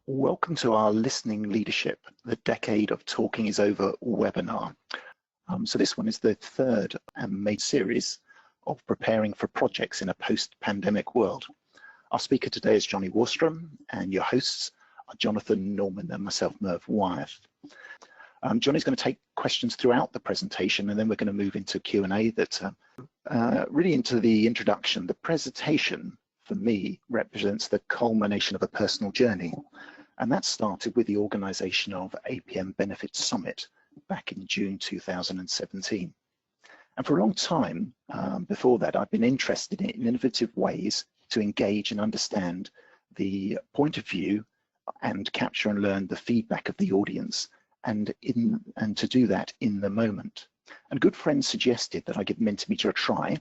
Welcome to our Listening Leadership, the Decade of Talking is Over webinar. So this one is the third and main series of preparing for projects in a post-pandemic world. Our speaker today is Johnny Warström, and your hosts are Jonathan Norman and myself, Merv Wyeth. Johnny's going to take questions throughout the presentation, and then we're going to move into Q&A that really into the introduction. The presentation, for me, represents the culmination of a personal journey. And that started with the organisation of APM Benefits Summit back in June 2017. And for a long time before that, I've been interested in innovative ways to engage and understand the point of view and capture and learn the feedback of the audience and to do that in the moment. And a good friend suggested that I give Mentimeter a try.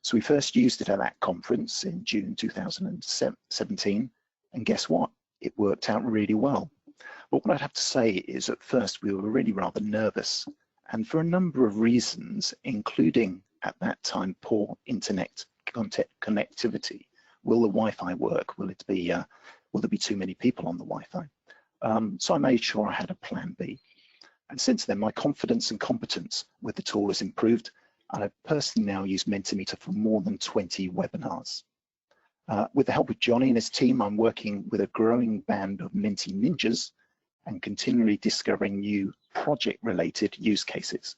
So we first used it at that conference in June 2017, and guess what? It worked out really well. But what I'd have to say is at first we were really rather nervous, and for a number of reasons, including at that time poor internet connectivity. Will the Wi-Fi work? Will there be too many people on the Wi-Fi? So I made sure I had a plan B. And since then, my confidence and competence with the tool has improved. And I've personally now used Mentimeter for more than 20 webinars. With the help of Johnny and his team, I'm working with a growing band of Menti ninjas and continually discovering new project-related use cases.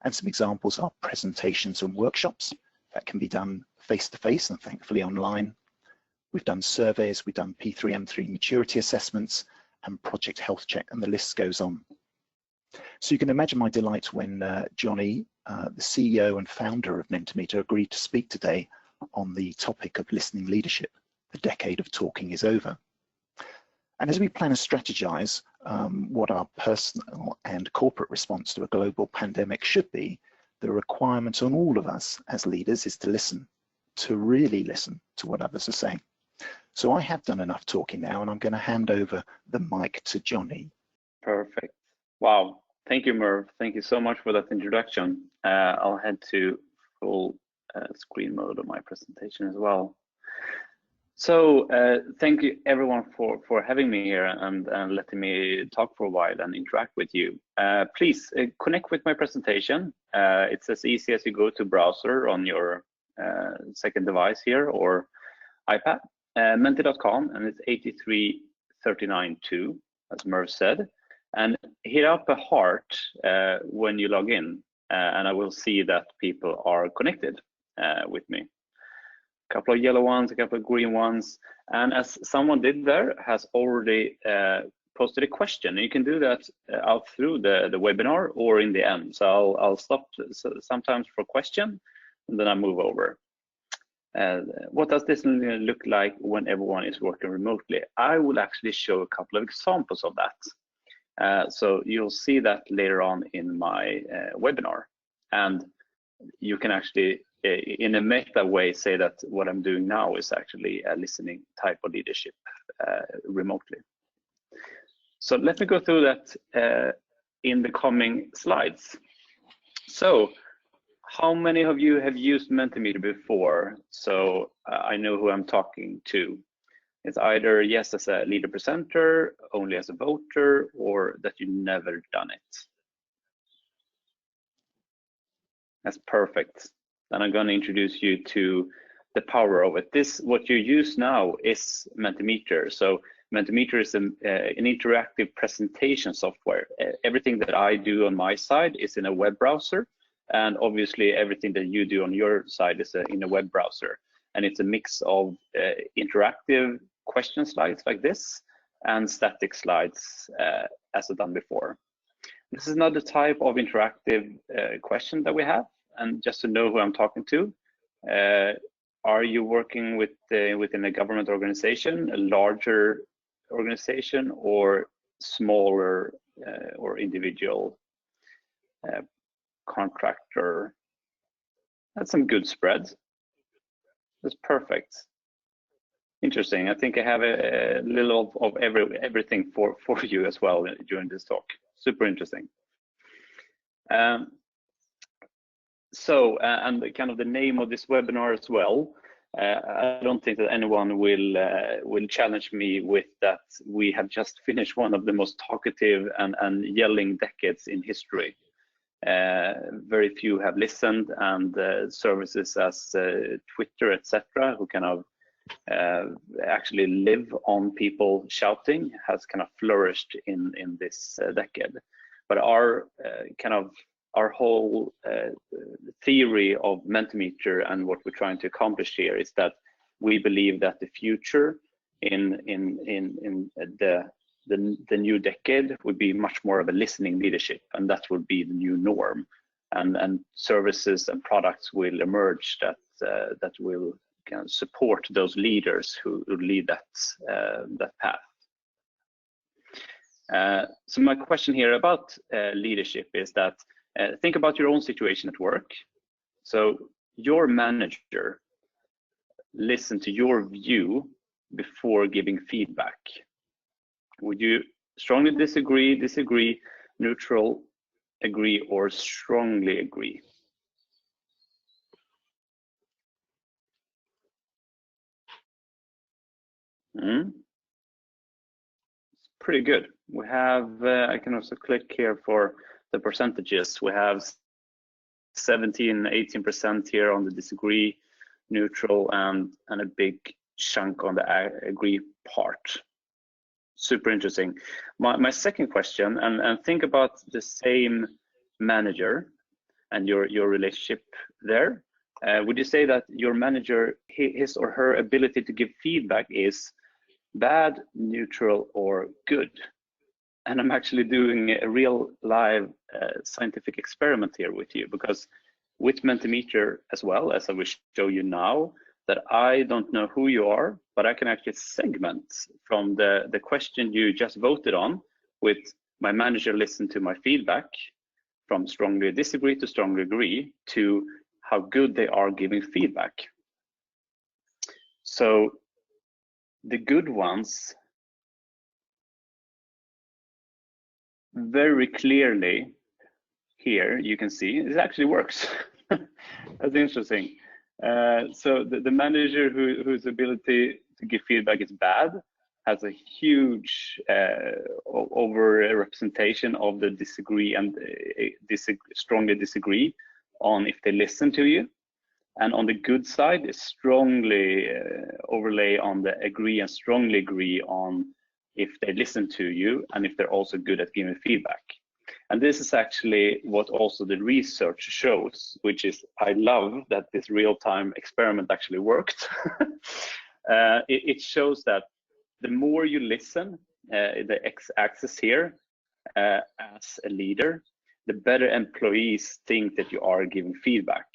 And some examples are presentations and workshops that can be done face-to-face and thankfully online. We've done surveys, we've done P3M3 maturity assessments and project health check, and the list goes on. So you can imagine my delight when Johnny, the CEO and founder of Mentimeter, agreed to speak today on the topic of listening leadership. The decade of talking is over. And as we plan and strategize what our personal and corporate response to a global pandemic should be, the requirement on all of us as leaders is to listen, to really listen to what others are saying. So I have done enough talking now, and I'm going to hand over the mic to Johnny. Perfect. Wow. Thank you, Merv. Thank you so much for that introduction. I'll head to full screen mode of my presentation as well. So thank you everyone for having me here and letting me talk for a while and interact with you. Please connect with my presentation. It's as easy as you go to browser on your second device here or iPad, menti.com, and it's 83392, as Merv said. And hit up a heart when you log in, and I will see that people are connected with me. A couple of yellow ones, a couple of green ones, and as someone did there, has already posted a question. You can do that out through the webinar or in the end. So I'll stop sometimes for a question, and then I move over. What does this look like when everyone is working remotely? I will actually show a couple of examples of that. So you'll see that later on in my webinar, and you can actually in a meta way say that what I'm doing now is actually a listening type of leadership remotely. So let me go through that in the coming slides. So how many of you have used Mentimeter before? So I know who I'm talking to. It's either yes as a leader presenter, only as a voter, or that you've never done it. That's perfect. Then I'm going to introduce you to the power of it. What you use now is Mentimeter. So Mentimeter is an interactive presentation software. Everything that I do on my side is in a web browser, and obviously everything that you do on your side is in a web browser. And it's a mix of interactive question slides like this and static slides as I've done before. This is another type of interactive question that we have. And just to know who I'm talking to, are you working within a government organization, a larger organization, or smaller or individual contractor? That's some good spreads. That's perfect. Interesting. I think I have a little of everything for you as well during this talk. Super interesting. So, and kind of the name of this webinar as well. I don't think that anyone will challenge me with that. We have just finished one of the most talkative and yelling decades in history. Very few have listened, and services as Twitter, etc., who kind of actually live on people shouting, has kind of flourished in this decade. But our our whole theory of Mentimeter and what we're trying to accomplish here is that we believe that the future in the new decade would be much more of a listening leadership, and that will be the new norm. And services and products will emerge that will kind of support those leaders who lead that path. So my question here about leadership is that think about your own situation at work. So your manager listen to your view before giving feedback. Would you strongly disagree, neutral, agree, or strongly agree? It's pretty good. We have, I can also click here for the percentages. We have 17, 18% here on the disagree, neutral, and a big chunk on the agree part. Super interesting. My second question, and think about the same manager and your relationship there. Would you say that your manager, his or her ability to give feedback is bad, neutral, or good? And I'm actually doing a real live scientific experiment here with you, because with Mentimeter, as well as I will show you now, that I don't know who you are, but I can actually segment from the question you just voted on with my manager listen to my feedback, from strongly disagree to strongly agree, to how good they are giving feedback. So the good ones very clearly here, you can see it actually works. That's interesting. So the manager whose ability to give feedback is bad has a huge over representation of the disagree and strongly disagree on if they listen to you. And on the good side is strongly overlay on the agree and strongly agree on if they listen to you and if they're also good at giving feedback. And this is actually what also the research shows, which is, I love that this real-time experiment actually worked. It shows that the more you listen, the x-axis here, as a leader, the better employees think that you are giving feedback.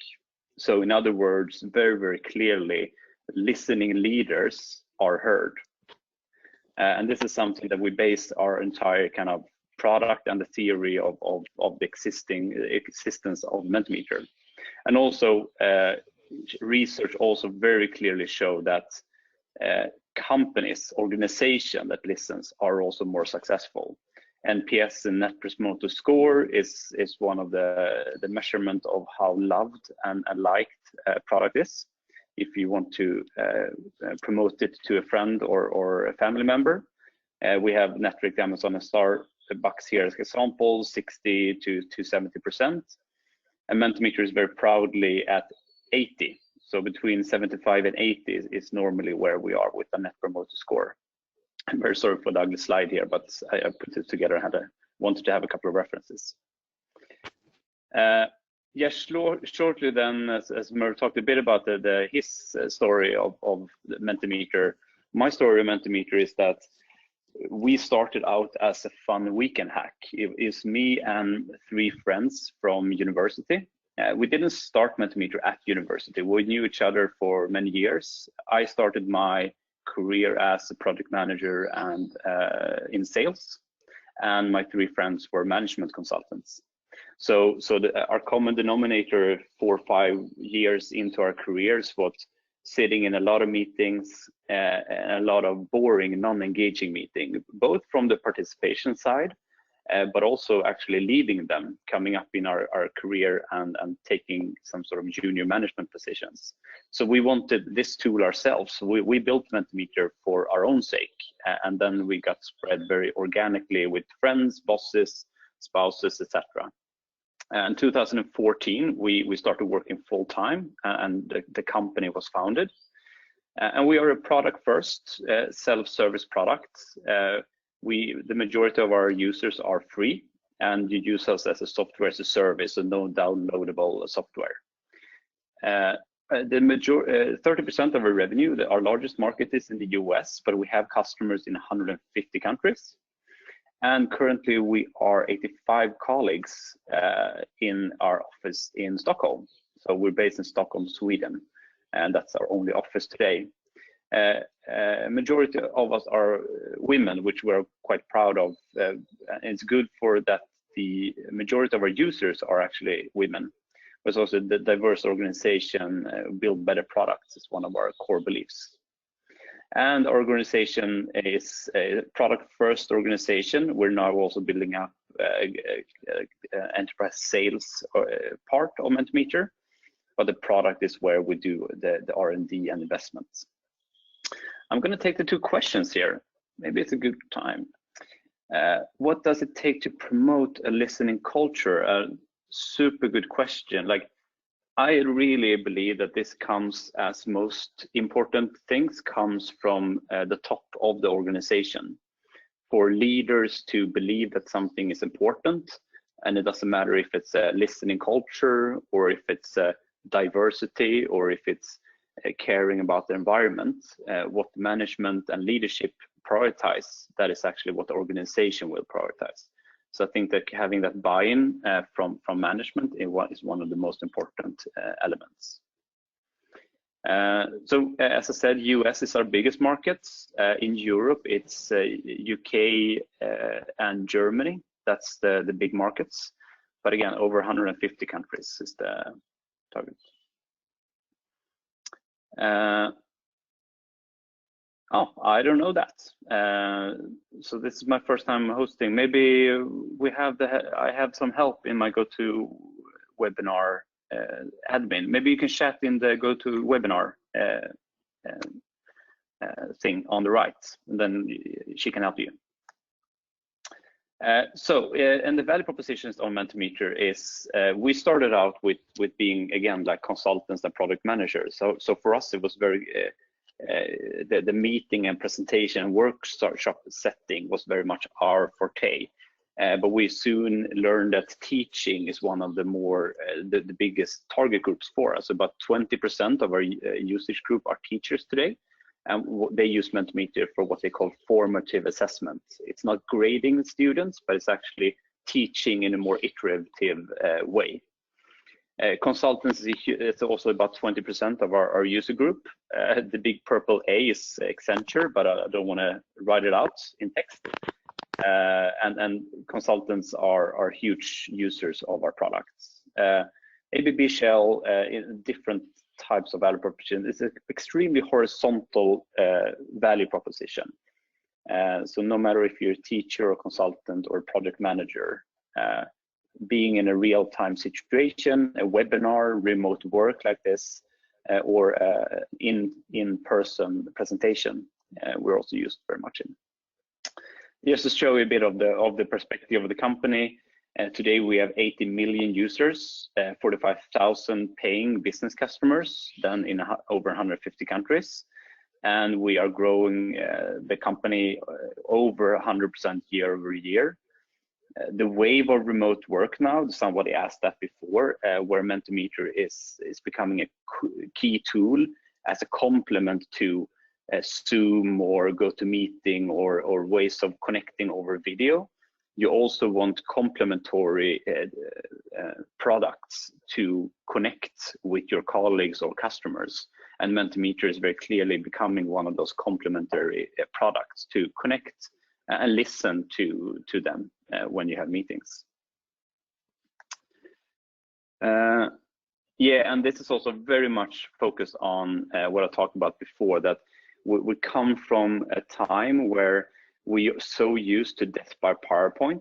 So in other words, very, very clearly, listening leaders are heard. And this is something that we base our entire kind of product and the theory of the existence of Mentimeter. And also research also very clearly show that companies, organization that listens are also more successful. NPS, and Net Promoter Score, is one of the measurement of how loved and liked a product is. If you want to promote it to a friend or a family member, we have Netflix, Amazon, and Starbucks here as examples, 60 to 70%. And Mentimeter is very proudly at 80. So between 75 and 80 is normally where we are with the Net Promoter Score. I'm very sorry for the ugly slide here, but I put it together and wanted to have a couple of references. Yes, shortly then, as Murray talked a bit about his story of Mentimeter. My story of Mentimeter is that we started out as a fun weekend hack. It is me and 3 friends from university. We didn't start Mentimeter at university. We knew each other for many years. I started my career as a project manager and in sales, and my 3 friends were management consultants. So our common denominator 4 or 5 years into our careers was sitting in a lot of meetings, and a lot of boring, non-engaging meetings, both from the participation side but also actually leading them, coming up in our career and taking some sort of junior management positions. So we wanted this tool ourselves. We built Mentimeter for our own sake, and then we got spread very organically with friends, bosses, spouses, etc. In 2014, we started working full time, and the company was founded. And we are a product first, self-service product. The majority of our users are free, and you use us as a software as a service, so no downloadable software. 30% of our revenue, our largest market is in the US, but we have customers in 150 countries. And currently we are 85 colleagues in our office in Stockholm. So we're based in Stockholm, Sweden, and that's our only office today. Majority of us are women, which we're quite proud of. It's good for that the majority of our users are actually women. But also the diverse organization build better products is one of our core beliefs. And our organization is a product first organization. We're now also building up enterprise sales part of Mentimeter, but the product is where we do the R&D and investments. I'm going to take the two questions here. Maybe it's a good time. What does it take to promote a listening culture? A super good question. Like, I really believe that this comes, as most important things, comes from the top of the organization. For leaders to believe that something is important, and it doesn't matter if it's a listening culture, or if it's a diversity, or if it's caring about the environment, what management and leadership prioritize, that is actually what the organization will prioritize. So I think that having that buy-in from management is one of the most important elements. So as I said, US is our biggest market. In Europe, it's UK and Germany. That's the big markets. But again, over 150 countries is the target. Oh, I don't know that. So this is my first time hosting. Maybe I have some help in my GoToWebinar admin. Maybe you can chat in the GoToWebinar thing on the right, and then she can help you. And the value propositions on Mentimeter is we started out with being, again, like consultants and product managers. So for us, it was very the meeting and presentation workshop setting was very much our forte. But we soon learned that teaching is one of the more the biggest target groups for us. About 20% of our usage group are teachers today, and they use Mentimeter for what they call formative assessment. It's not grading the students, but it's actually teaching in a more iterative way. Consultants is also about 20% of our user group. The big purple A is Accenture, but I don't want to write it out in text. And consultants are huge users of our products. ABB Shell in different types of value proposition. It's an extremely horizontal value proposition. So no matter if you're a teacher or consultant or project manager, being in a real-time situation, a webinar, remote work like this, or in-person presentation, we're also used very much in. Just to show you a bit of the perspective of the company, today we have 80 million users, 45,000 paying business customers, done in over 150 countries, and we are growing the company over 100% year over year. The wave of remote work now, somebody asked that before, where Mentimeter is becoming a key tool as a complement to Zoom or GoToMeeting or ways of connecting over video. You also want complementary products to connect with your colleagues or customers. And Mentimeter is very clearly becoming one of those complementary products to connect and listen to them when you have meetings. Yeah, and this is also very much focused on what I talked about before, that we come from a time where we're so used to death by PowerPoint.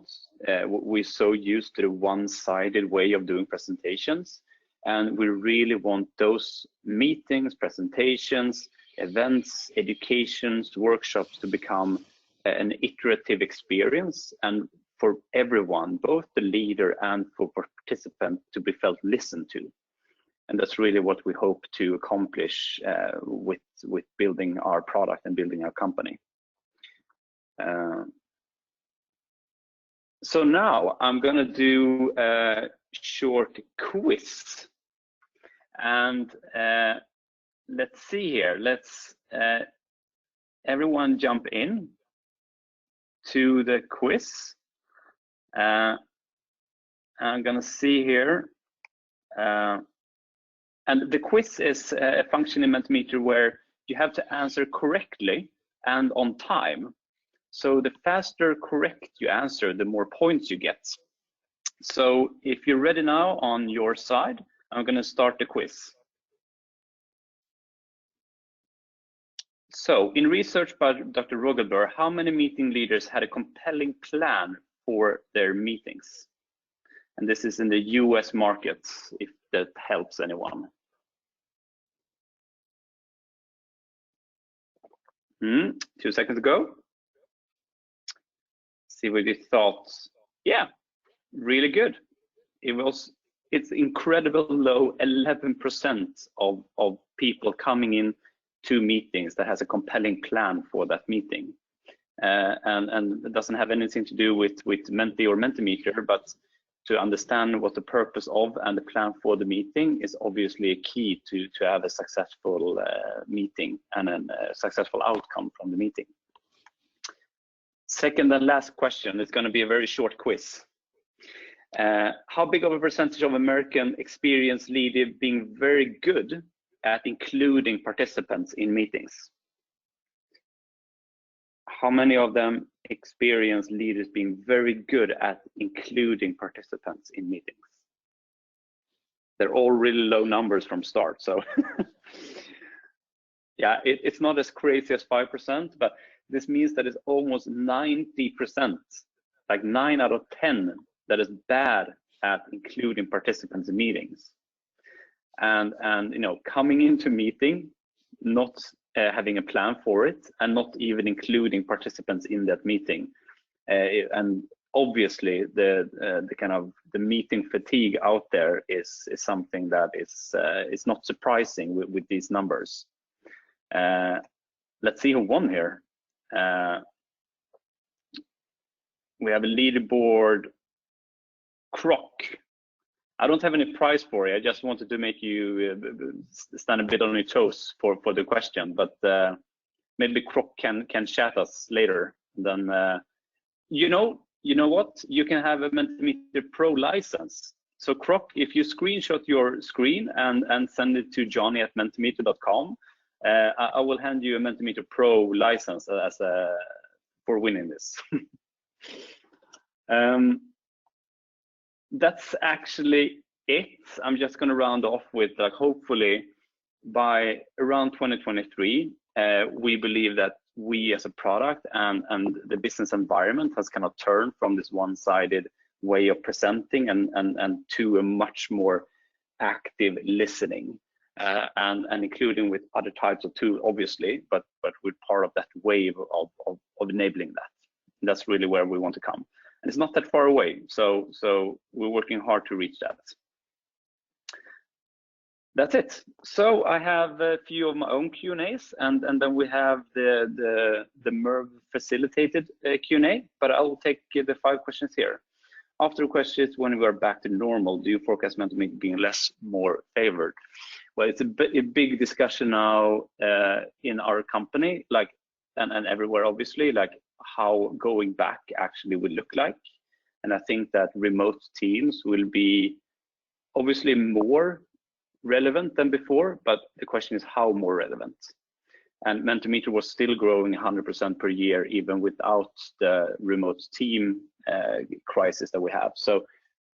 We're so used to the one-sided way of doing presentations. And we really want those meetings, presentations, events, educations, workshops to become an iterative experience, and for everyone, both the leader and for participant, to be felt listened to. And that's really what we hope to accomplish with building our product and building our company. So now I'm going to do a short quiz. And let's see here. Let's everyone jump in to the quiz. I'm going to see here. And the quiz is a function in Mentimeter where you have to answer correctly and on time. So the faster correct you answer, the more points you get. So if you're ready now on your side, I'm going to start the quiz. So in research by Dr. Rogelberg, how many meeting leaders had a compelling plan for their meetings? And this is in the US market, if that helps anyone. 2 seconds ago. See what you thought. Yeah, really good. It's incredible low, 11% of people coming in to meetings that has a compelling plan for that meeting. And it doesn't have anything to do with Menti or Mentimeter, but to understand what the purpose of and the plan for the meeting is obviously a key to have a successful meeting and a successful outcome from the meeting. Second and last question, it's going to be a very short quiz. How big of a percentage of American experienced leaders being very good at including participants in meetings? How many of them experienced leaders being very good at including participants in meetings? They're all really low numbers from start, so yeah, it's not as crazy as 5%, but this means that it's almost 90%, like 9 out of 10, that is bad at including participants in meetings. And you know, coming into meeting, not having a plan for it, and not even including participants in that meeting. And obviously, the kind of the meeting fatigue out there is something that is not surprising with these numbers. Let's see who won here. We have a leaderboard, Croc. I don't have any prize for you. I just wanted to make you stand a bit on your toes for the question, but maybe Croc can chat us later. Then you know what? You can have a Mentimeter Pro license. So Croc, if you screenshot your screen and send it to johnny@mentimeter.com, I will hand you a Mentimeter Pro license as for winning this. That's actually it. I'm just going to round off with like, hopefully by around 2023, we believe that we as a product and the business environment has kind of turned from this one-sided way of presenting and to a much more active listening and including with other types of tools, obviously, but we're part of that wave of enabling that. And that's really where we want to come. And it's not that far away, so we're working hard to reach that. That's it. So I have a few of my own Q&As, and then we have the MERV facilitated Q&A, but I will take the 5 questions here. After questions, when we are back to normal, do you forecast Mentimeter being less, more favored? Well, it's a big discussion now in our company, like and everywhere, obviously, like how going back actually will look like. And I think that remote teams will be obviously more relevant than before, but the question is how more relevant. And Mentimeter was still growing 100% per year, even without the remote team crisis that we have. So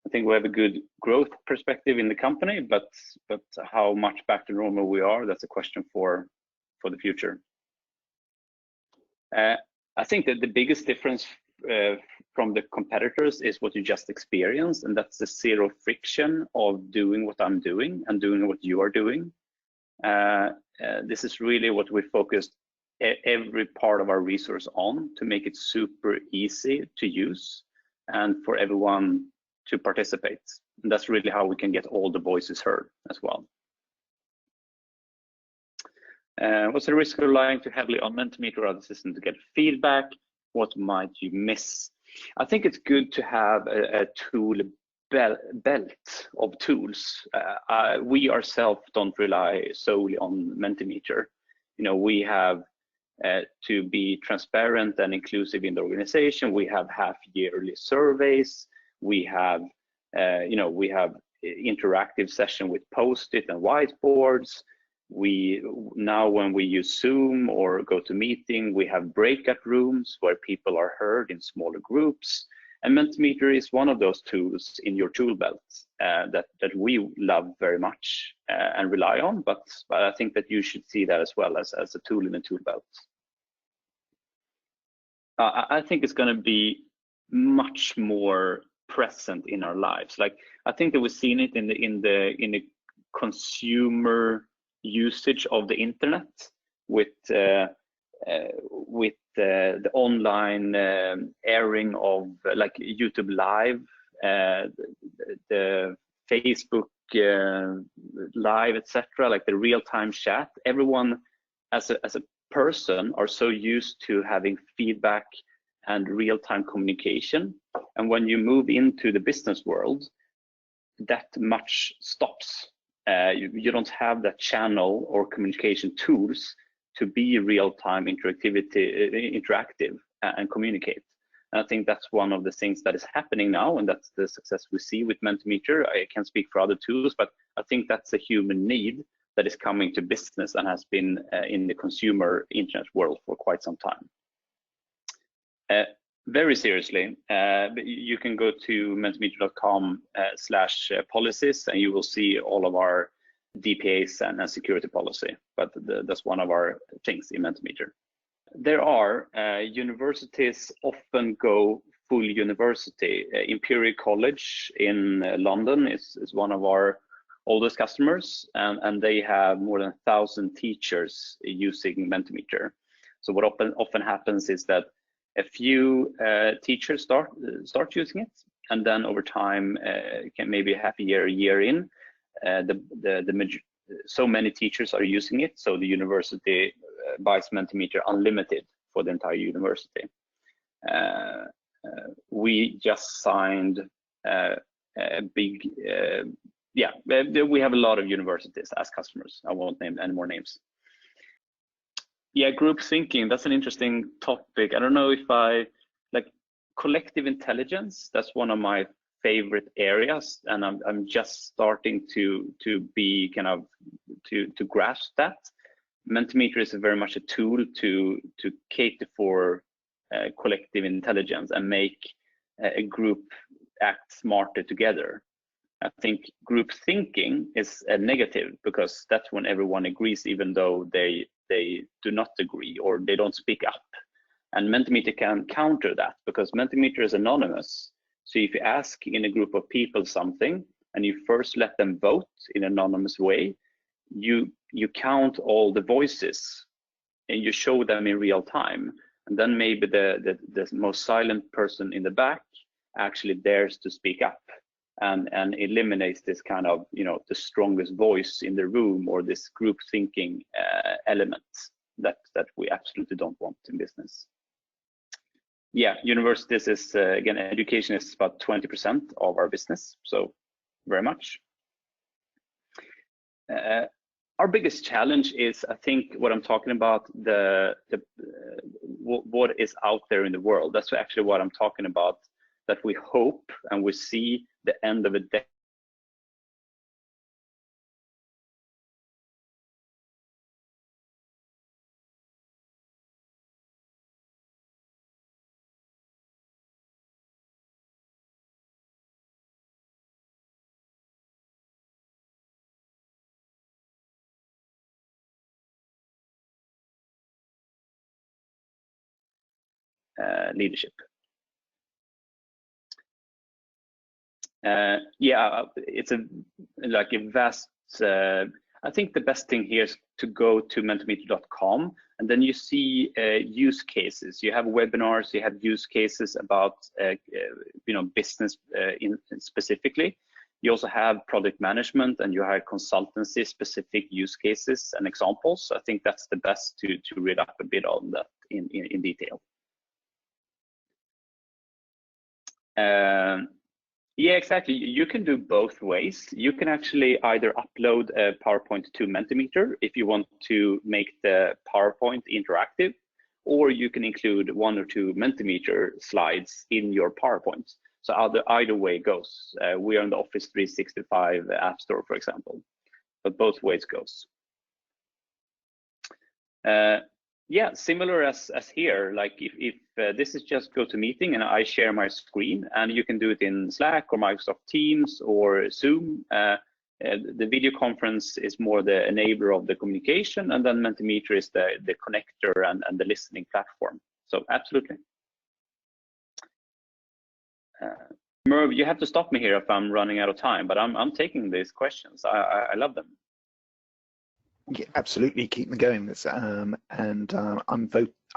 I think we have a good growth perspective in the company, but how much back to normal we are, that's a question for the future. I think that the biggest difference from the competitors is what you just experienced, and that's the zero friction of doing what I'm doing and doing what you are doing. This is really what we focused every part of our resource on, to make it super easy to use and for everyone to participate. And that's really how we can get all the voices heard as well. What's the risk of relying too heavily on Mentimeter or other systems to get feedback? What might you miss? I think it's good to have a tool belt of tools. We ourselves don't rely solely on Mentimeter. You know, we have to be transparent and inclusive in the organization. We have half-yearly surveys. We have, you know, we have interactive session with Post-it and whiteboards. We now, when we use Zoom or go to meeting, we have breakout rooms where people are heard in smaller groups. And Mentimeter is one of those tools in your tool belt that we love very much and rely on. But I think that you should see that as well as a tool in the tool belt. I think it's going to be much more present in our lives. Like, I think that we've seen it in the consumer usage of the internet with the online airing of like YouTube Live, the Facebook Live, etc., like the real-time chat. Everyone as a person are so used to having feedback and real-time communication, and when you move into the business world, that much stops. You don't have that channel or communication tools to be real-time interactive and communicate. And I think that's one of the things that is happening now, and that's the success we see with Mentimeter. I can't speak for other tools, but I think that's a human need that is coming to business and has been in the consumer internet world for quite some time. Very seriously, you can go to mentimeter.com/policies and you will see all of our DPAs and security policy, but that's one of our things in Mentimeter. There are universities often go full university. Imperial College in London is one of our oldest customers, and they have more than 1,000 teachers using Mentimeter. So what often happens is that a few teachers start using it, and then over time, maybe half a year in, so many teachers are using it, so the university buys Mentimeter unlimited for the entire university. We just signed a big, we have a lot of universities as customers. I won't name any more names. Yeah, group thinking, that's an interesting topic. I don't know if like collective intelligence, that's one of my favorite areas, and I'm just starting to be kind of to grasp that. Mentimeter is very much a tool to cater for collective intelligence and make a group act smarter together. I think group thinking is a negative, because that's when everyone agrees even though they do not agree or they don't speak up. And Mentimeter can counter that, because Mentimeter is anonymous. So if you ask in a group of people something and you first let them vote in an anonymous way, you count all the voices and you show them in real time. And then maybe the most silent person in the back actually dares to speak up and eliminates this kind of, you know, the strongest voice in the room, or this group thinking element that we absolutely don't want in business. Yeah, universities is, again, education is about 20% of our business, so very much. Our biggest challenge is, I think, what I'm talking about, what is out there in the world. That's actually what I'm talking about, that we hope and we see the end of a decade. leadership. Yeah, it's like a vast. I think the best thing here is to go to mentimeter.com, and then you see use cases. You have webinars, you have use cases about business specifically. You also have product management, and you have consultancy specific use cases and examples. I think that's the best to read up a bit on that in detail. Yeah, exactly. You can do both ways. You can actually either upload a PowerPoint to Mentimeter if you want to make the PowerPoint interactive, or you can include 1 or 2 Mentimeter slides in your PowerPoint. So either way goes. We are on the Office 365 App Store, for example, but both ways goes. Yeah, similar as here. Like if this is just GoToMeeting and I share my screen, and you can do it in Slack or Microsoft Teams or Zoom. The video conference is more the enabler of the communication, and then Mentimeter is the connector and the listening platform. So absolutely. Merv, you have to stop me here if I'm running out of time, but I'm taking these questions. I love them. Yeah, absolutely, keep them going. I'm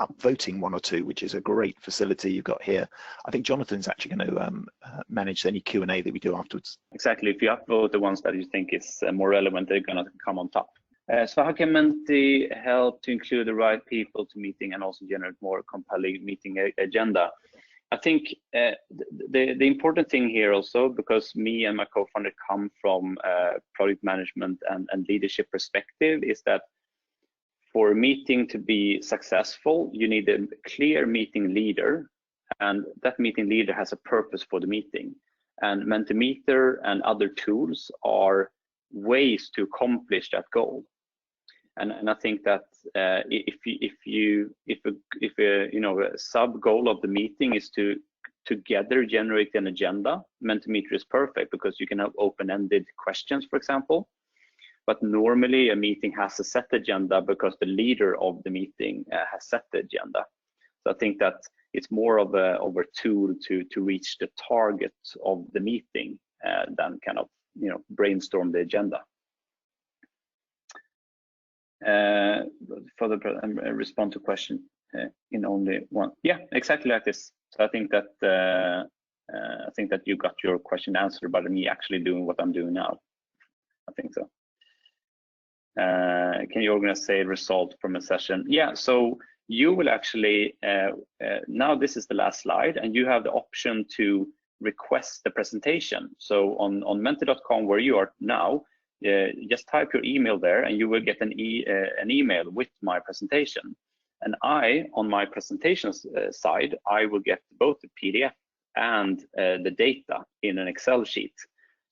upvoting 1 or 2, which is a great facility you've got here. I think Jonathan's actually going to manage any Q&A that we do afterwards. Exactly. If you upvote the ones that you think is more relevant, they're going to come on top. So how can Menti help to include the right people to meeting and also generate more compelling meeting agenda? I think the important thing here also, because me and my co-founder come from product management and leadership perspective, is that for a meeting to be successful, you need a clear meeting leader, and that meeting leader has a purpose for the meeting. And Mentimeter and other tools are ways to accomplish that goal. And I think that if a sub goal of the meeting is to together generate an agenda, Mentimeter is perfect because you can have open-ended questions, for example. But normally a meeting has a set agenda because the leader of the meeting has set the agenda. So I think that it's more of a tool to reach the target of the meeting than kind of brainstorm the agenda. For the respond to question in only one. Yeah, exactly like this. So I think that you got your question answered by me actually doing what I'm doing now. I think so. Can you organize a result from a session? Yeah, so you will actually now this is the last slide, and you have the option to request the presentation. So on menti.com where you are now, just type your email there and you will get an email with my presentation. And on my presentations side, I will get both the PDF and the data in an Excel sheet.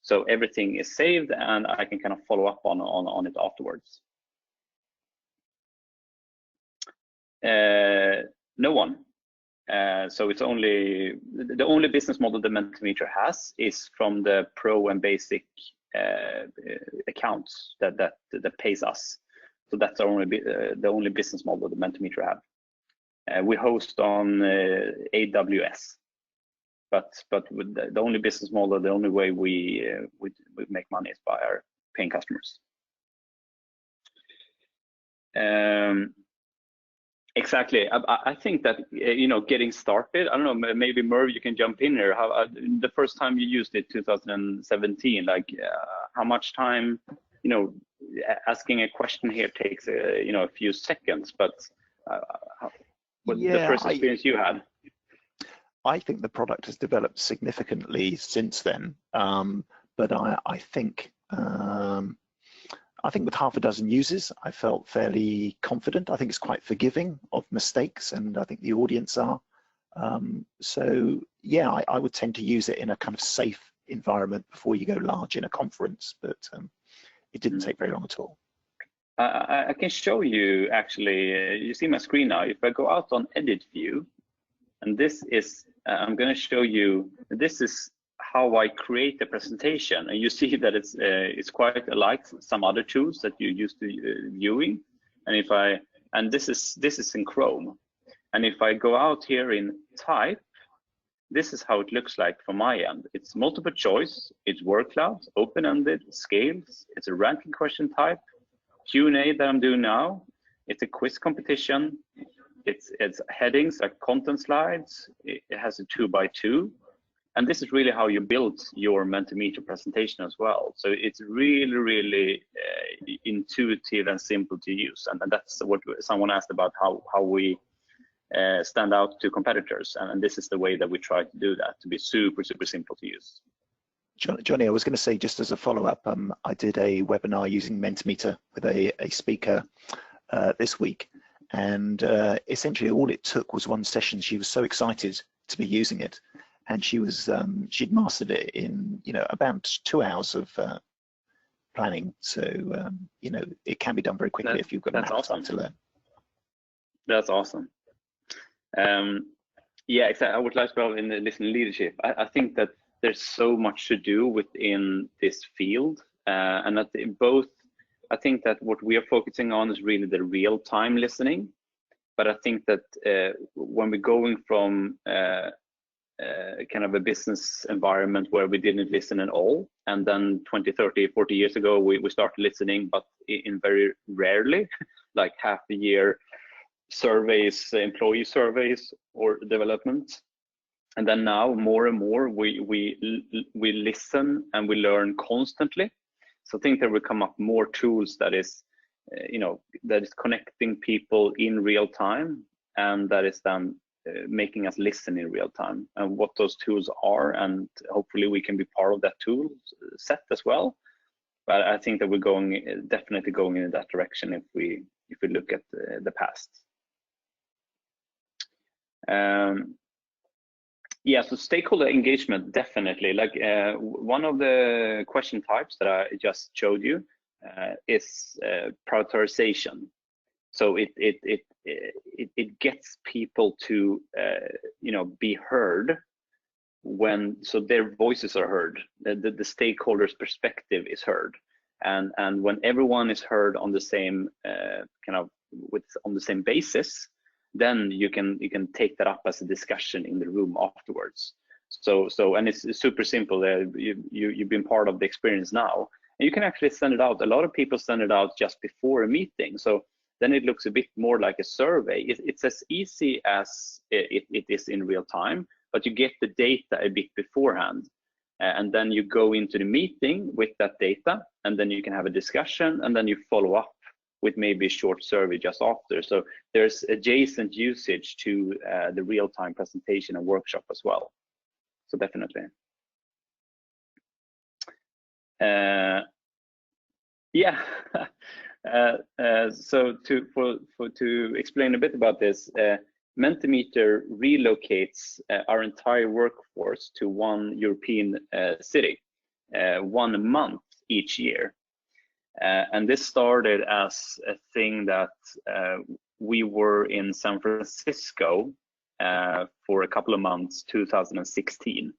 So everything is saved and I can kind of follow up on it afterwards. No one. So it's only the only business model the Mentimeter has is from the Pro and Basic accounts that pays us. So that's the only business model the Mentimeter have. We host on AWS, but with the only business model, the only way we make money is by our paying customers. Exactly. I think that getting started. I don't know. Maybe Merv, you can jump in here. How the first time you used it, 2017. Like how much time? Asking a question here takes a few seconds. But the first experience you had. I think the product has developed significantly since then. But I think. I think with half a dozen users, I felt fairly confident. I think it's quite forgiving of mistakes, and I think the audience are. So yeah, I would tend to use it in a kind of safe environment before you go large in a conference, but it didn't take very long at all. I can show you actually, you see my screen now. If I go out on edit view, and this is, I'm going to show you, this is how I create a presentation, and you see that it's quite alike some other tools that you're used to viewing. And this is in Chrome, And if I go out here in type, this is how it looks like from my end. It's multiple choice, it's word clouds, open-ended, scales, it's a ranking question type, Q&A that I'm doing now, it's a quiz competition, it's headings like content slides, it has a 2x2, and this is really how you build your Mentimeter presentation as well. So it's really, really intuitive and simple to use, and that's what someone asked about, how we stand out to competitors, and this is the way that we try to do that, to be super, super simple to use. Johnny, I was going to say, just as a follow-up, I did a webinar using Mentimeter with a speaker this week, and essentially all it took was one session. She was so excited to be using it, and she'd mastered it in about 2 hours of planning. So it can be done very quickly if you've got enough time to learn. That's awesome. Yeah, exactly. I would like to go in the listening leadership. I think that there's so much to do within this field, and that I think that what we are focusing on is really the real-time listening. But I think that when we're going from kind of a business environment where we didn't listen at all, and then 20, 30, 40 years ago we started listening, but in very rarely, like half a year surveys, employee surveys or development. And then now more and more we listen and we learn constantly. So I think there will come up more tools that is that is connecting people in real time, and that is then making us listen in real time, and what those tools are, and hopefully we can be part of that tool set as well. But I think that we're definitely going in that direction if we look at the past. Yeah, so stakeholder engagement, definitely. Like one of the question types that I just showed you is prioritization. So it gets people to be heard so their voices are heard, the stakeholders' perspective is heard, and when everyone is heard on the same on the same basis, then you can take that up as a discussion in the room afterwards. So and it's super simple. You've been part of the experience now, and you can actually send it out. A lot of people send it out just before a meeting, so then it looks a bit more like a survey. It's as easy as it is in real time, but you get the data a bit beforehand, and then you go into the meeting with that data, and then you can have a discussion, and then you follow up with maybe a short survey just after. So there's adjacent usage to the real-time presentation and workshop as well. So definitely. Yeah. So to explain a bit about this, Mentimeter relocates our entire workforce to one European city, 1 month each year. And this started as a thing that we were in San Francisco for a couple of months, 2016.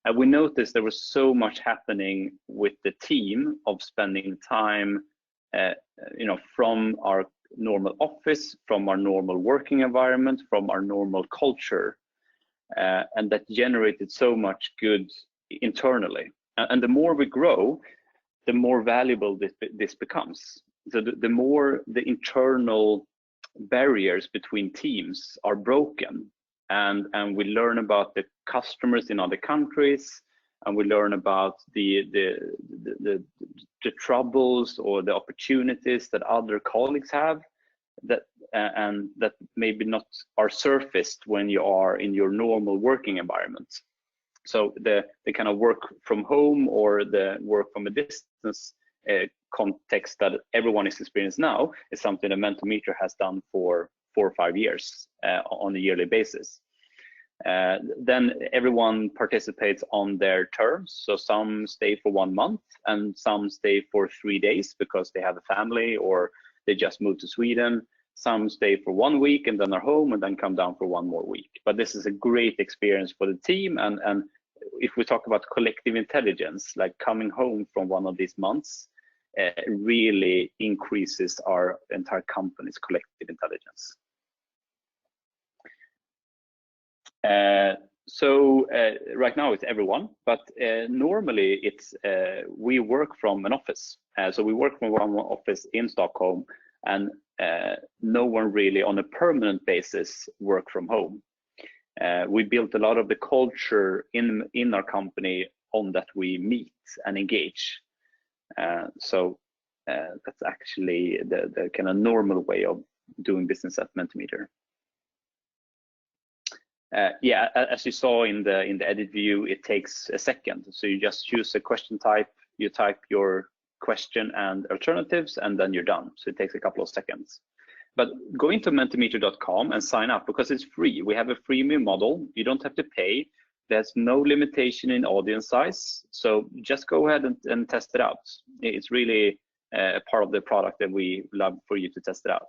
And we noticed there was so much happening with the team of spending time, from our normal office, from our normal working environment, from our normal culture, and that generated so much good internally. And the more we grow, the more valuable this becomes. So the more the internal barriers between teams are broken, and we learn about the customers in other countries, and we learn about the troubles or the opportunities that other colleagues have, and that maybe not are surfaced when you are in your normal working environment. So the kind of work from home or the work from a distance context that everyone is experiencing now is something that Mentimeter has done for 4 or 5 years on a yearly basis. Then everyone participates on their terms. So some stay for 1 month, and some stay for 3 days because they have a family or they just moved to Sweden. Some stay for 1 week and then are home and then come down for 1 more week. But this is a great experience for the team, and if we talk about collective intelligence, like coming home from one of these months really increases our entire company's collective intelligence. Right now it's everyone, but normally it's we work from an office. So we work from one office in Stockholm, and no one really on a permanent basis work from home. We built a lot of the culture in our company on that we meet and engage. So that's actually the kind of normal way of doing business at Mentimeter. Yeah, as you saw in the edit view, it takes a second. So you just choose a question type, you type your question and alternatives, and then you're done. So it takes a couple of seconds. But go into mentimeter.com and sign up because it's free. We have a freemium model. You don't have to pay. There's no limitation in audience size. So just go ahead and test it out. It's really a part of the product that we love for you to test it out.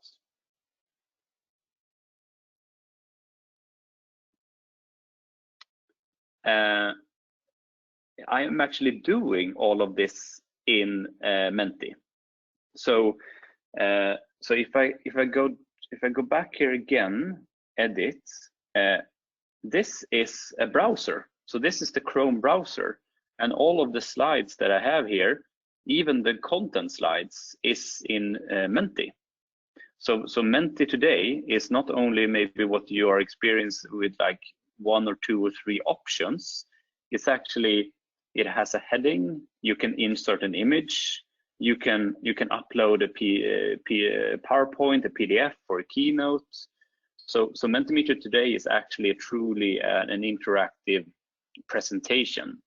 I am actually doing all of this in Menti. So if I go back here again, edit. This is a browser. So this is the Chrome browser, and all of the slides that I have here, even the content slides, is in Menti. So Menti today is not only maybe what you are experienced with, like 1 or 2 or 3 options. It's actually, it has a heading. You can insert an image. You can upload a PowerPoint, a PDF, or a keynote. So Mentimeter today is actually truly an interactive presentation.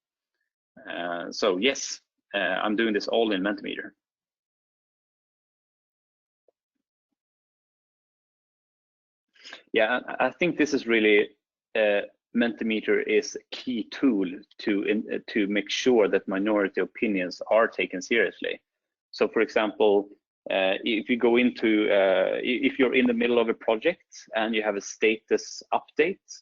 So yes, I'm doing this all in Mentimeter. Yeah, I think this is really Mentimeter is a key tool to make sure that minority opinions are taken seriously. So, for example, if you go into if you're in the middle of a project and you have a status update,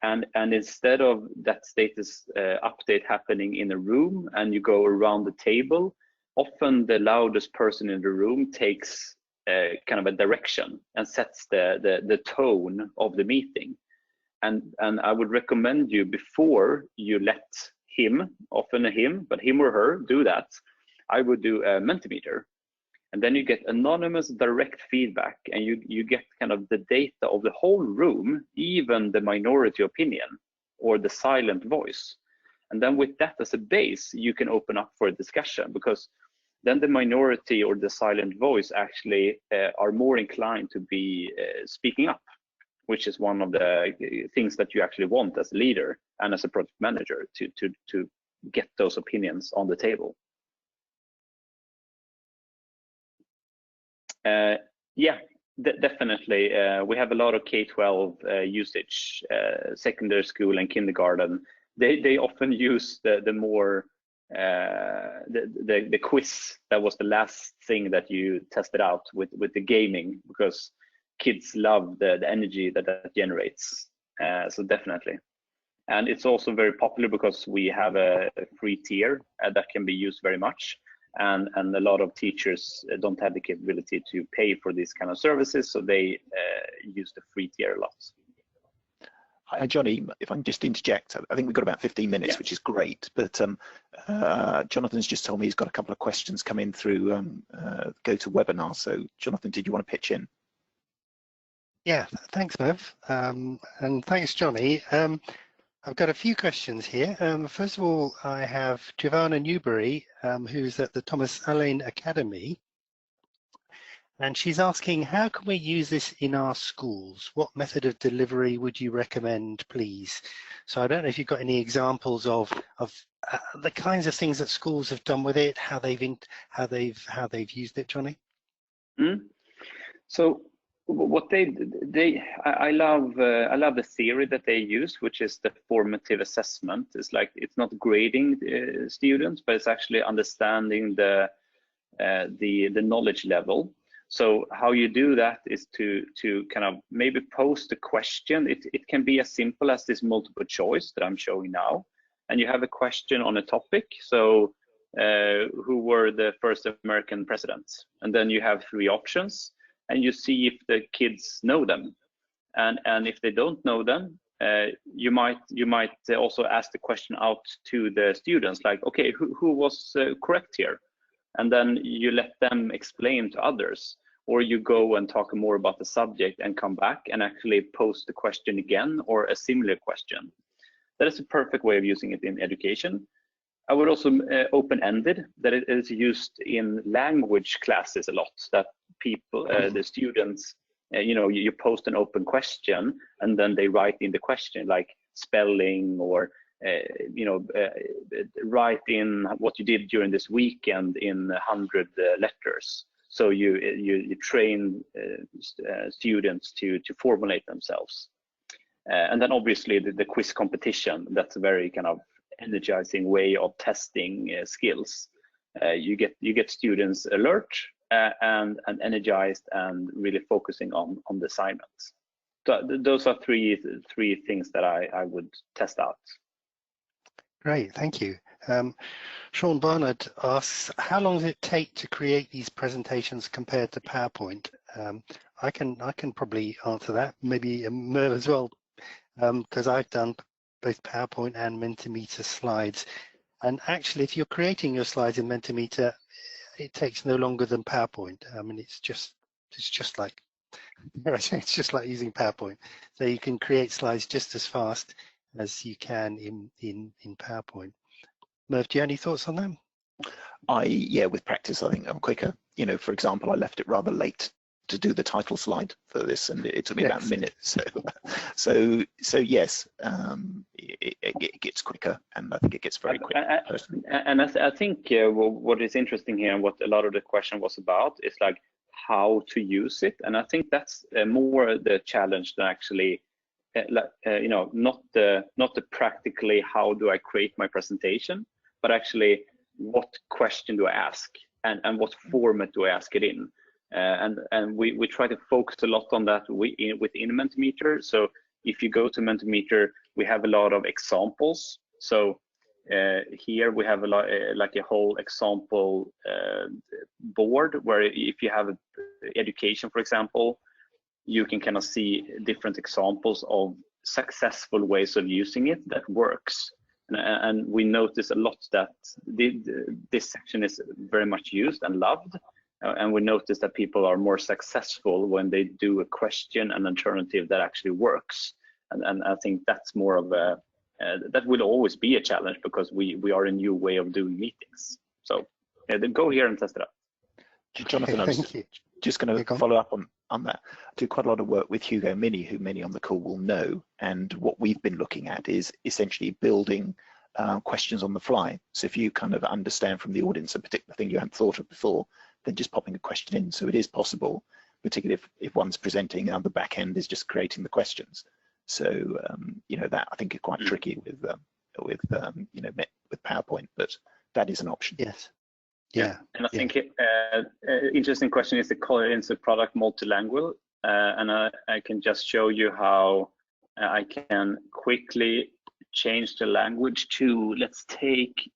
and instead of that status update happening in a room and you go around the table, often the loudest person in the room takes kind of a direction and sets the tone of the meeting. And I would recommend you, before you let him, often a him, but him or her, do that, I would do a Mentimeter. And then you get anonymous direct feedback, and you get kind of the data of the whole room, even the minority opinion or the silent voice. And then with that as a base, you can open up for a discussion, because then the minority or the silent voice actually are more inclined to be speaking up, which is one of the things that you actually want as a leader and as a project manager, to get those opinions on the table. Yeah, definitely. We have a lot of K-12 usage, secondary school and kindergarten. They often use the more the quiz. That was the last thing that you tested out with the gaming, because kids love the energy that generates. So definitely. And it's also very popular because we have a free tier that can be used very much. And a lot of teachers don't have the capability to pay for these kind of services, so they use the free tier a lot. Hi, Johnny, if I can just interject, I think we've got about 15 minutes, yeah, which is great, but Jonathan's just told me he's got a couple of questions coming through GoToWebinar. So Jonathan, did you want to pitch in? Yeah, thanks, Bev, and thanks, Johnny. I've got a few questions here. First of all, I have Giovanna Newbury, who's at the Thomas Allain Academy, and she's asking, how can we use this in our schools? What method of delivery would you recommend, please? So I don't know if you've got any examples of the kinds of things that schools have done with it, how they've used it, Johnny. So what I love the theory that they use, which is the formative assessment. It's like, it's not grading students, but it's actually understanding the knowledge level. So how you do that is to kind of maybe post a question. It can be as simple as this multiple choice that I'm showing now, and you have a question on a topic. So who were the first American presidents? And then you have 3 options, and you see if the kids know them, and if they don't know them, you might also ask the question out to the students, like, okay, who was correct here? And then you let them explain to others, or you go and talk more about the subject and come back and actually post the question again, or a similar question. That is a perfect way of using it in education. I would also open-ended, that it is used in language classes a lot, that people, the students, you post an open question and then they write in the question, like spelling, or write in what you did during this weekend in 100 letters. So you train students to formulate themselves. And then obviously the quiz competition, that's a very kind of energizing way of testing skills. You get students alert and energized and really focusing on the assignments. So those are three things that I would test out. Great, thank you. Sean Barnard asks, how long does it take to create these presentations compared to PowerPoint? I can probably answer that, maybe Merv as well, because I've done both PowerPoint and Mentimeter slides. And actually, if you're creating your slides in Mentimeter, it takes no longer than PowerPoint. I mean, it's just like it's just like using PowerPoint. So you can create slides just as fast as you can in PowerPoint. Merv, do you have any thoughts on that? Yeah, with practice, I think I'm quicker. For example, I left it rather late to do the title slide for this, and it took me about a minute. So yes, it gets quicker, and I think it gets very quick personally. And I think what is interesting here, and what a lot of the question was about, is like how to use it. And I think that's more the challenge than actually, not the practically how do I create my presentation, but actually what question do I ask, and what format do I ask it in. And we try to focus a lot on that within Mentimeter. So if you go to Mentimeter, we have a lot of examples. So here we have like a whole example board, where if you have education, for example, you can kind of see different examples of successful ways of using it that works. And we notice a lot that this section is very much used and loved. And we notice that people are more successful when they do a question and alternative that actually works. And I think that's more of a, that will always be a challenge, because we are a new way of doing meetings. So then go here and test it out. Jonathan, I was just going to follow up on that. I do quite a lot of work with Hugo Mini, who many on the call will know. And what we've been looking at is essentially building questions on the fly. So if you kind of understand from the audience a particular thing you hadn't thought of before, then just popping a question in. So it is possible, particularly if one's presenting and the back end is just creating the questions. So that I think is quite tricky with PowerPoint, but that is an option. Yes. Yeah. And I think interesting question is the color insert product multilingual, and I can just show you how I can quickly change the language to, let's take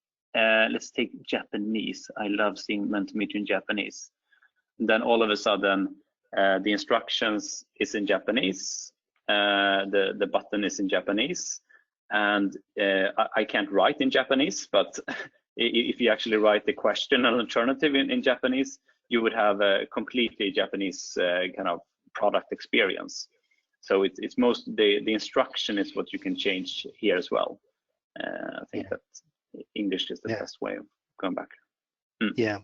Japanese. I love seeing Mentimeter in Japanese. And then all of a sudden, the instructions is in Japanese. The button is in Japanese, and I can't write in Japanese, but if you actually write the question and alternative in Japanese, you would have a completely Japanese kind of product experience. So it's most the instruction is what you can change here as well. I think that English is the best way of going back. Yeah,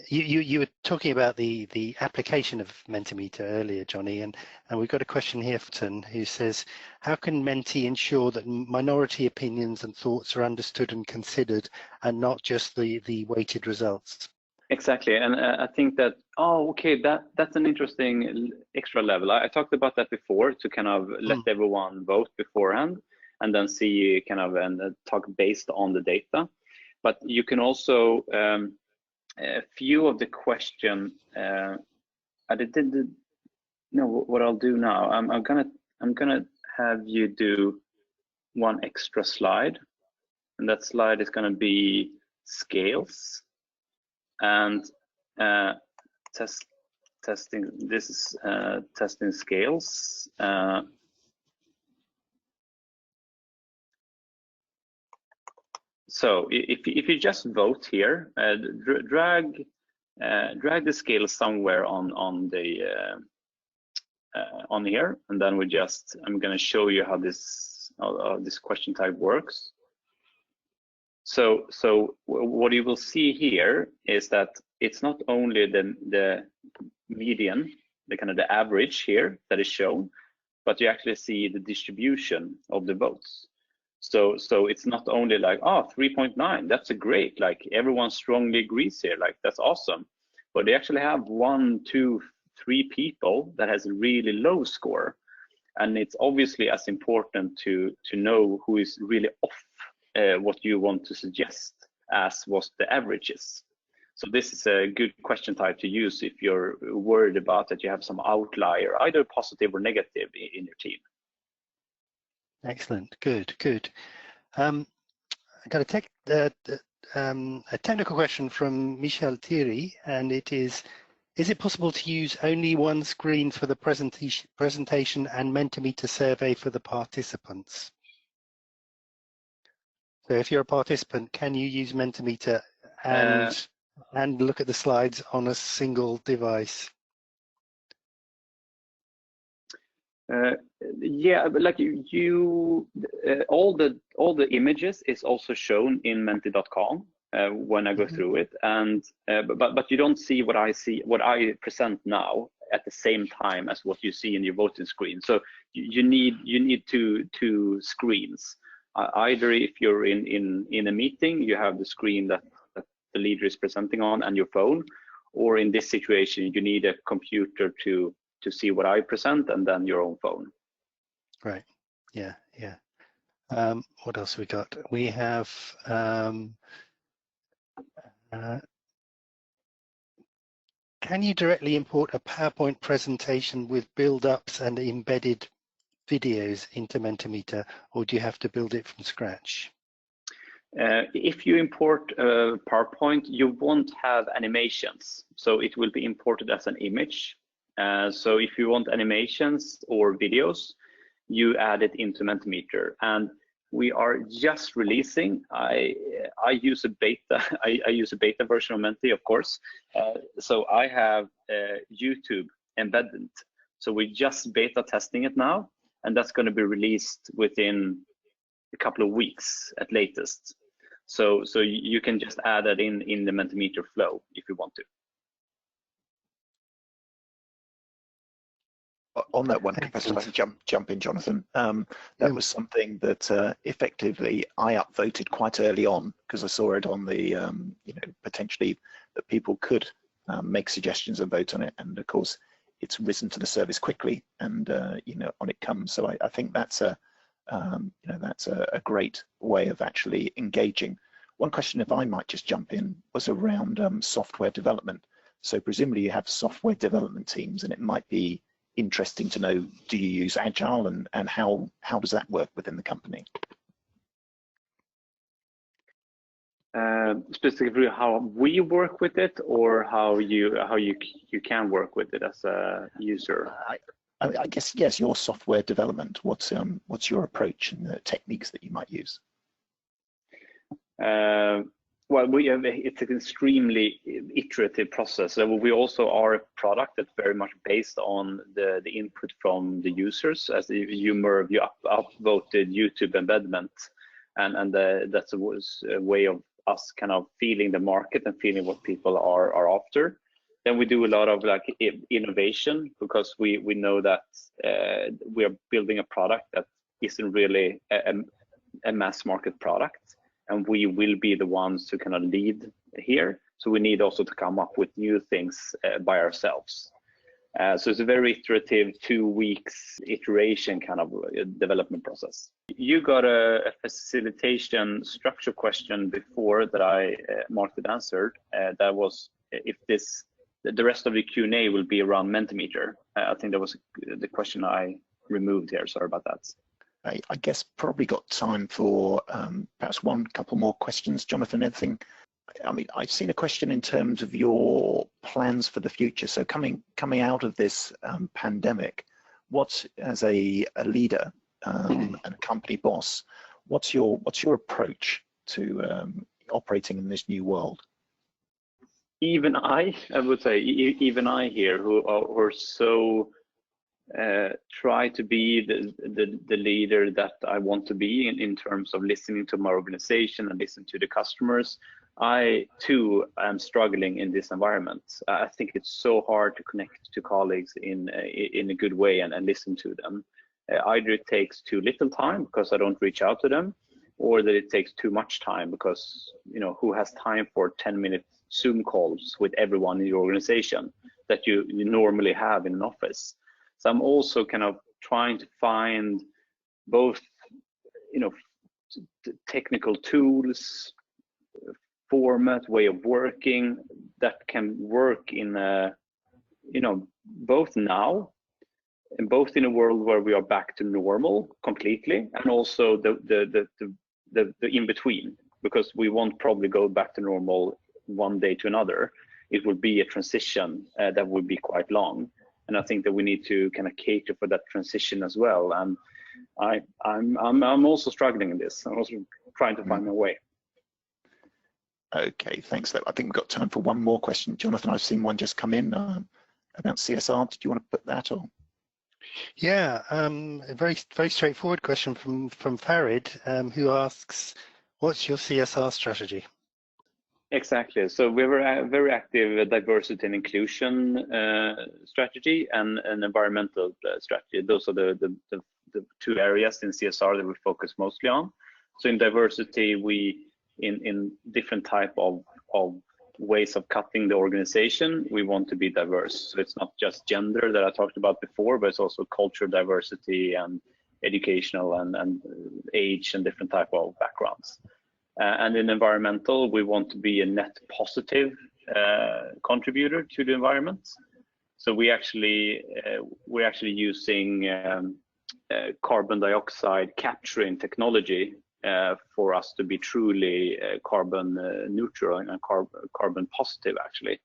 you were talking about the application of Mentimeter earlier, Johnny, and we've got a question here from who says, how can Menti ensure that minority opinions and thoughts are understood and considered, and not just the weighted results? Exactly, and I think that that's an interesting extra level. I talked about that before, to kind of let everyone vote beforehand, and then see kind of and talk based on the data. But you can also a few of the question. I didn't know what I'll do now. I'm gonna have you do one extra slide, and that slide is gonna be scales and testing. This is testing scales. So if you just vote here, drag the scale somewhere on here, and then I'm going to show you how this question type works. So what you will see here is that it's not only the median, the kind of the average here that is shown, but you actually see the distribution of the votes. So it's not only like, oh, 3.9, that's a great, like everyone strongly agrees here, like that's awesome. But they actually have 1, 2, 3 people that has a really low score. And it's obviously as important to know who is really off what you want to suggest as what the average is. So this is a good question type to use if you're worried about that you have some outlier, either positive or negative in your team. Excellent, good. I got a technical question from Michel Thierry, and it is it possible to use only one screen for the presentation and Mentimeter survey for the participants? So if you're a participant, can you use Mentimeter and look at the slides on a single device? Yeah, but like all the images is also shown in menti.com when I go through it, and but you don't see what I present now at the same time as what you see in your voting screen. So you need two screens. Either if you're in a meeting, you have the screen that the leader is presenting on and your phone, or in this situation you need a computer to see what I present and then your own phone. Right. Yeah. What else we got? We have can you directly import a PowerPoint presentation with build-ups and embedded videos into Mentimeter, or do you have to build it from scratch? If you import PowerPoint, you won't have animations, so it will be imported as an image. So if you want animations or videos, you add it into Mentimeter. And we are just releasing. I use a beta. I use a beta version of Menti, of course. So I have YouTube embedded. So we're just beta testing it now, and that's going to be released within a couple of weeks at latest. So you can just add that in the Mentimeter flow if you want to. On that one, if I can jump in, Jonathan, that was something that effectively I upvoted quite early on because I saw it on the, potentially that people could make suggestions and vote on it. And of course, it's risen to the service quickly, and on it comes. So I think that's that's a great way of actually engaging. One question, if I might just jump in, was around software development. So presumably you have software development teams, and it might be interesting to know, do you use Agile, and how does that work within the company? Specifically how we work with it, or how you can work with it as a user? I guess yes, your software development. What's your approach and the techniques that you might use? Well, it's an extremely iterative process. So we also are a product that's very much based on the input from the users. As you upvoted YouTube embedment, and that was a way of us kind of feeling the market and feeling what people are after. Then we do a lot of like innovation, because we know that we are building a product that isn't really a mass market product, and we will be the ones to kind of lead here. So we need also to come up with new things by ourselves. So it's a very iterative 2 weeks iteration kind of development process. You got a facilitation structure question before that I marked and answered. That was if the rest of the Q&A will be around Mentimeter. I think that was the question I removed here. Sorry about that. I guess probably got time for perhaps couple more questions. Jonathan, anything? I mean, I've seen a question in terms of your plans for the future. So coming out of this pandemic, what, as a leader and a company boss, what's your approach to operating in this new world? Even I would say, even I here, who are so try to be the leader that I want to be in terms of listening to my organization and listen to the customers. I too am struggling in this environment. I think it's so hard to connect to colleagues in a good way and listen to them. Either it takes too little time because I don't reach out to them, or that it takes too much time because, you know, who has time for 10-minute Zoom calls with everyone in your organization that you normally have in an office. So I'm also kind of trying to find both, you know, technical tools, format, way of working that can work in a, you know, both now and both in a world where we are back to normal completely, and also the in between, because we won't probably go back to normal one day to another. It will be a transition that will be quite long. And I think that we need to kind of cater for that transition as well. And I'm also struggling in this. I'm also trying to find my way. Okay, thanks. I think we've got time for one more question. Jonathan, I've seen one just come in about CSR. Did you want to put that on? Yeah, a very straightforward question from Farid, who asks, what's your CSR strategy? Exactly. So we have a very active diversity and inclusion strategy and an environmental strategy. Those are the two areas in CSR that we focus mostly on. So in diversity, we in different type of ways of cutting the organization, we want to be diverse. So it's not just gender that I talked about before, but it's also cultural diversity and educational and age and different type of backgrounds. And in environmental, we want to be a net positive contributor to the environment. So we're actually using carbon dioxide capturing technology for us to be truly carbon neutral and carbon positive, actually.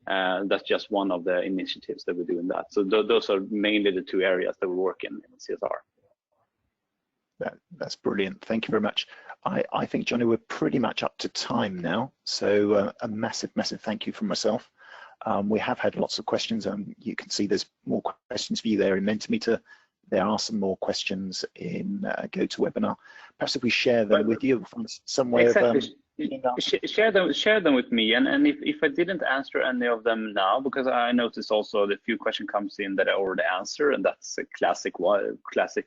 That's just one of the initiatives that we do in that. So those are mainly the two areas that we work in CSR. That's brilliant. Thank you very much. I think, Johnny, we're pretty much up to time now. So a massive thank you from myself. We have had lots of questions. You can see there's more questions for you there in Mentimeter. There are some more questions in GoToWebinar. Perhaps if we share them with you, find some way exactly. of share them with me, and if I didn't answer any of them now, because I noticed also that a few questions comes in that I already answer, and that's a classic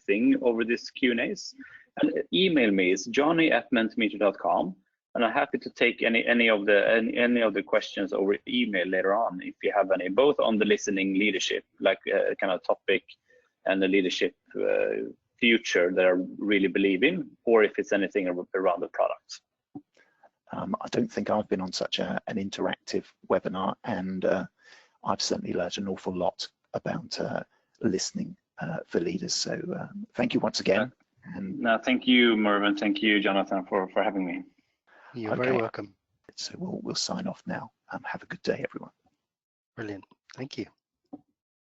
thing over this Q&As. And email me, it's johnny@mentimeter.com, and I'm happy to take any of the questions over email later on if you have any, both on the listening leadership, like kind of topic, and the leadership future that I really believe in, or if it's anything around the products. I don't think I've been on such an interactive webinar, and I've certainly learned an awful lot about listening for leaders. So thank you once again. And no, thank you, Mervyn. Thank you, Jonathan, for having me. You're very welcome. So we'll sign off now. Have a good day, everyone. Brilliant. Thank you.